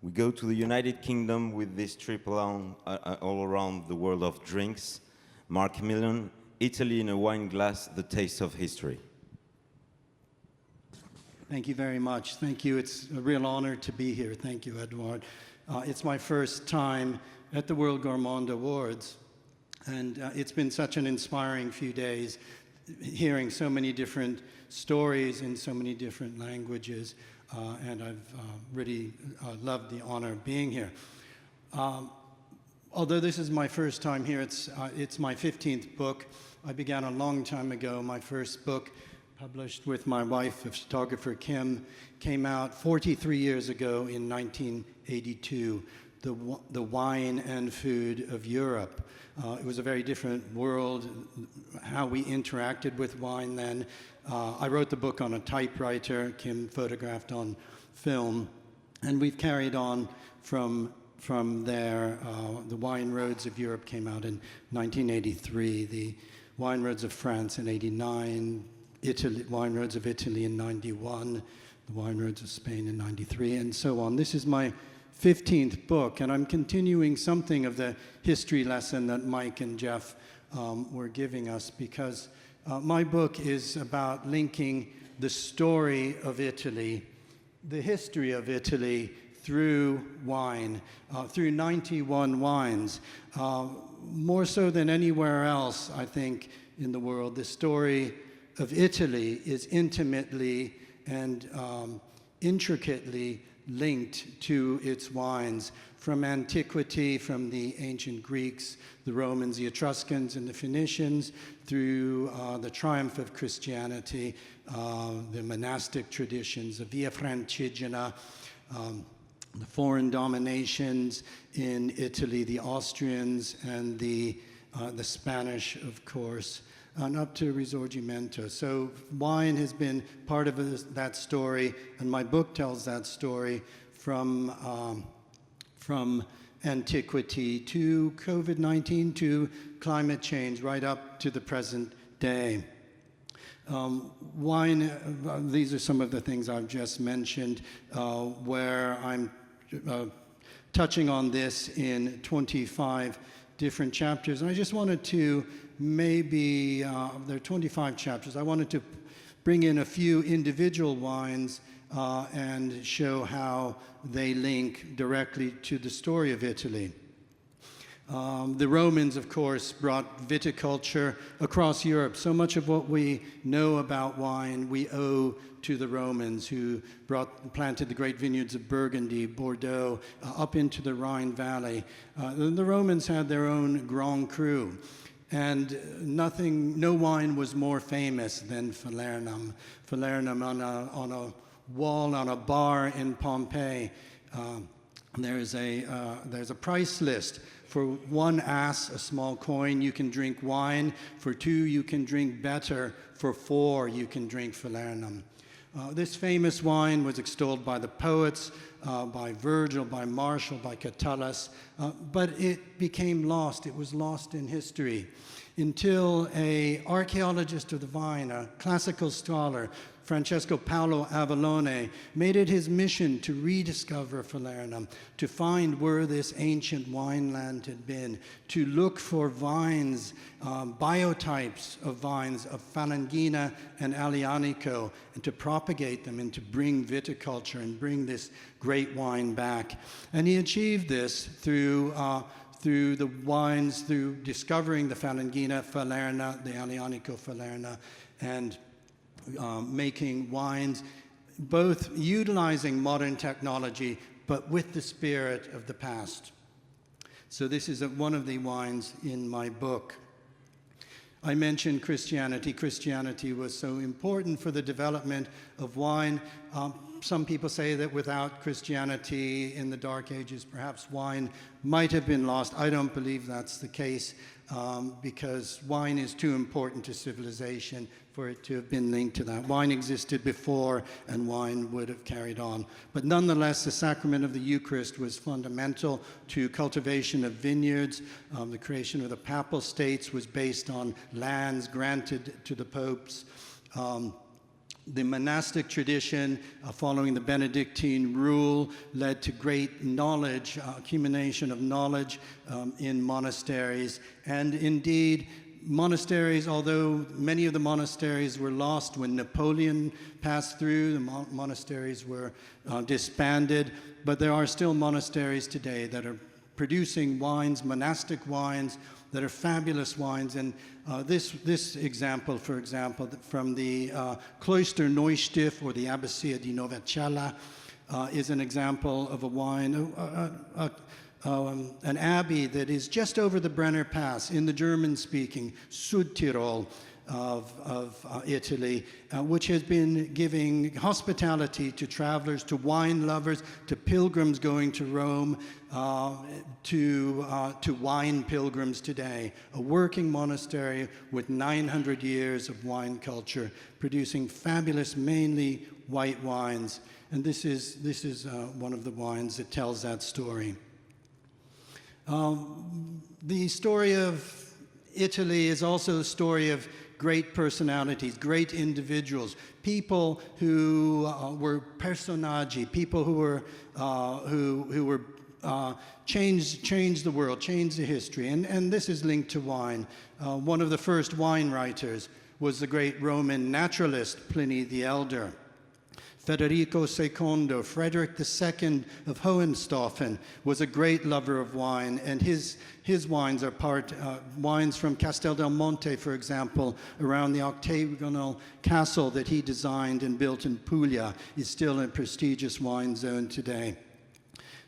We go to the United Kingdom with this trip along, all around the world of drinks. Marc Millon, Italy in a wine glass, the taste of history. Thank you very much. Thank you. It's a real honor to be here. Thank you, Edouard. It's my first time at the World Gourmand Awards, and it's been such an inspiring few days, hearing so many different stories in so many different languages, and I've really loved the honor of being here. Although this is my first time here, it's my 15th book. I began a long time ago. My first book, published with my wife, a photographer, Kim, came out 43 years ago in 1982, The Wine and Food of Europe. It was a very different world, how we interacted with wine then. I wrote the book on a typewriter, Kim photographed on film, and we've carried on from there. The Wine Roads of Europe came out in 1983, the Wine Roads of France in 89, Wine Roads of Italy in 91, the Wine Roads of Spain in 93, and so on. This is my 15th book, and I'm continuing something of the history lesson that Mike and Jeff were giving us, because my book is about linking the story of Italy, the history of Italy, through wine, through 91 wines. More so than anywhere else, I think, in the world, the story of Italy is intimately and intricately linked to its wines, from antiquity, from the ancient Greeks, the Romans, the Etruscans, and the Phoenicians, through the triumph of Christianity, the monastic traditions, the Via Francigena, the foreign dominations in Italy, the Austrians and the Spanish, of course, and up to Risorgimento. So wine has been part of that story, and my book tells that story from antiquity to COVID-19 to climate change, right up to the present day. Wine, these are some of the things I've just mentioned, where I'm touching on this in 25 different chapters. And I just wanted to maybe, there are 25 chapters, I wanted to bring in a few individual wines and show how they link directly to the story of Italy. The Romans, of course, brought viticulture across Europe. So much of what we know about wine we owe to the Romans, who planted the great vineyards of Burgundy, Bordeaux, up into the Rhine Valley. The Romans had their own Grand Cru, and no wine was more famous than Falernum. Falernum on a wall, on a bar in Pompeii. There's a price list. For 1 ass, a small coin, you can drink wine. For 2, you can drink better. For 4, you can drink Falernum. This famous wine was extolled by the poets, by Virgil, by Martial, by Catullus, but it became lost. It was lost in history until an archaeologist of the vine, a classical scholar, Francesco Paolo Avallone, made it his mission to rediscover Falernum, to find where this ancient wineland had been, to look for vines, biotypes of vines of Falangina and Aglianico, and to propagate them and to bring viticulture and bring this great wine back. And he achieved this through the wines, through discovering the Falangina Falerna, the Aglianico Falerna, and making wines, both utilizing modern technology, but with the spirit of the past. So this is one of the wines in my book. I mentioned Christianity. Christianity was so important for the development of wine. Some people say that without Christianity in the Dark Ages, perhaps wine might have been lost. I don't believe that's the case, because wine is too important to civilization for it to have been linked to that. Wine existed before, and wine would have carried on. But nonetheless, the sacrament of the Eucharist was fundamental to cultivation of vineyards. The creation of the Papal States was based on lands granted to the popes. The monastic tradition, following the Benedictine rule, led to great knowledge, accumulation of knowledge in monasteries. And indeed, monasteries, although many of the monasteries were lost when Napoleon passed through, the monasteries were disbanded, but there are still monasteries today that are producing wines, monastic wines, that are fabulous wines. And this example, for example, from the Cloister Neustift, or the Abbazia di Novacella, is an example of a wine, an abbey that is just over the Brenner Pass in the German-speaking Südtirol of Italy, which has been giving hospitality to travelers, to wine lovers, to pilgrims going to Rome, to wine pilgrims today. A working monastery with 900 years of wine culture, producing fabulous, mainly white wines. And this is one of the wines that tells that story. The story of Italy is also a story of great personalities, great individuals, people who were personaggi, people who were changed the world, changed the history, and this is linked to wine. One of the first wine writers was the great Roman naturalist Pliny the Elder. Federico II, Frederick II of Hohenstaufen, was a great lover of wine, and his wines are wines from Castel del Monte, for example, around the octagonal castle that he designed and built in Puglia, is still a prestigious wine zone today.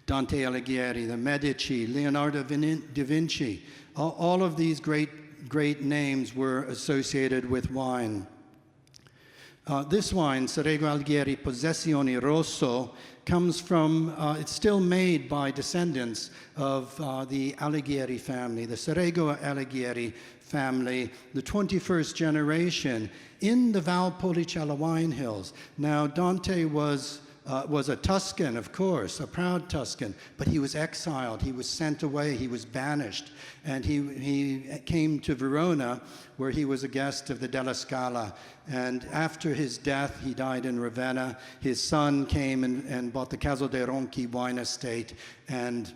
Dante Alighieri, the Medici, Leonardo da Vinci, all of these great names were associated with wine. This wine, Serrego Alighieri Possessioni Rosso, comes from, it's still made by descendants of the Alighieri family, the Serrego Alighieri family, the 21st generation in the Valpolicella wine hills. Now, Dante was a Tuscan, of course, a proud Tuscan, but he was exiled, he was sent away, he was banished, and he came to Verona, where he was a guest of the Della Scala. And after his death, he died in Ravenna. His son came and bought the Caso dei Ronchi wine estate, and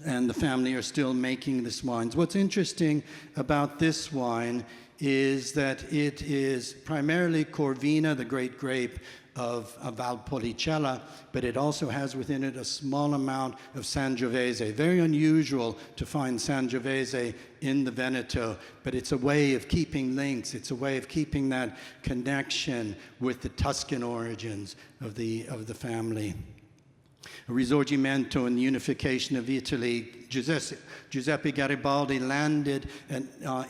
the family are still making this wine. What's interesting about this wine is that it is primarily Corvina, the great grape of Valpolicella, but it also has within it a small amount of Sangiovese. Very unusual to find Sangiovese in the Veneto, but it's a way of keeping links. It's a way of keeping that connection with the Tuscan origins of the family. A Risorgimento and unification of Italy. Giuseppe Garibaldi landed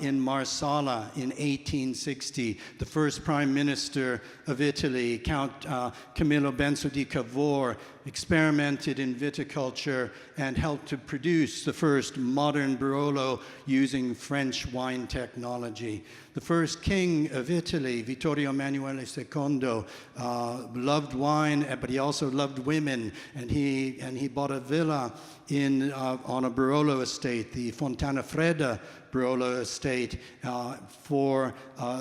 in Marsala in 1860. The first prime minister of Italy, Count Camillo Benso di Cavour, experimented in viticulture and helped to produce the first modern Barolo using French wine technology. The first king of Italy, Vittorio Emanuele II, loved wine, but he also loved women, and he bought a villa on a Barolo estate, the Fontana Fredda Barolo estate, for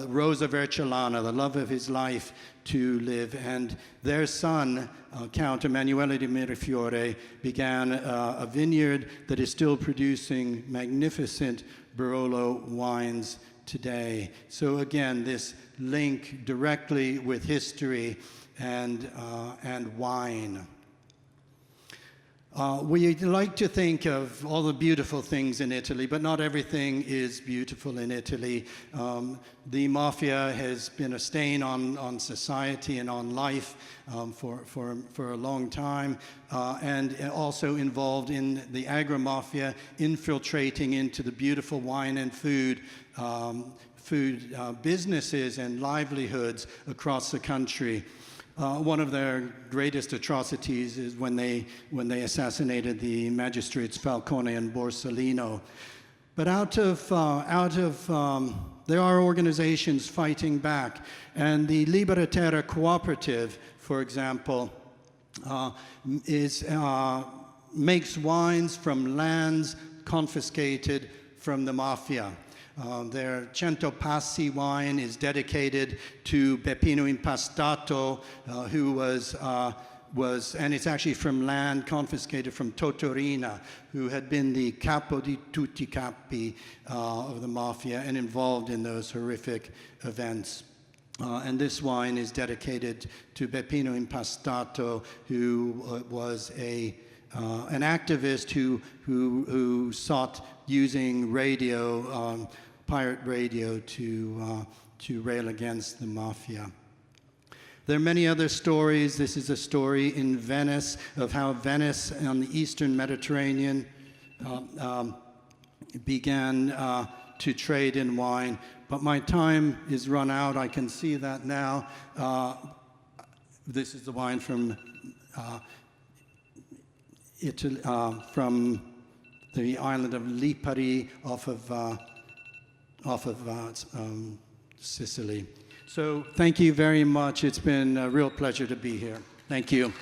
Rosa Vercellana, the love of his life, to live. And their son, Count Emanuele di Mirafiore, began a vineyard that is still producing magnificent Barolo wines today. So again, this link directly with history and wine. We like to think of all the beautiful things in Italy, but not everything is beautiful in Italy. The mafia has been a stain on society and on life for a long time, and also involved in the agri-mafia infiltrating into the beautiful wine and food businesses and livelihoods across the country. One of their greatest atrocities is when they assassinated the magistrates Falcone and Borsellino. But there are organizations fighting back, and the Libera Terra Cooperative, for example, makes wines from lands confiscated from the mafia. Their Cento Passi wine is dedicated to Peppino Impastato, who was, and it's actually from land confiscated from Totorina, who had been the capo di tutti capi of the mafia and involved in those horrific events. And this wine is dedicated to Peppino Impastato, who was an activist who sought using radio, pirate radio, to rail against the mafia. There are many other stories. This is a story in Venice of how Venice on the eastern Mediterranean began to trade in wine. But my time is run out. I can see that now. This is the wine from Italy, from the island of Lipari off of Sicily. So thank you very much. It's been a real pleasure to be here. Thank you.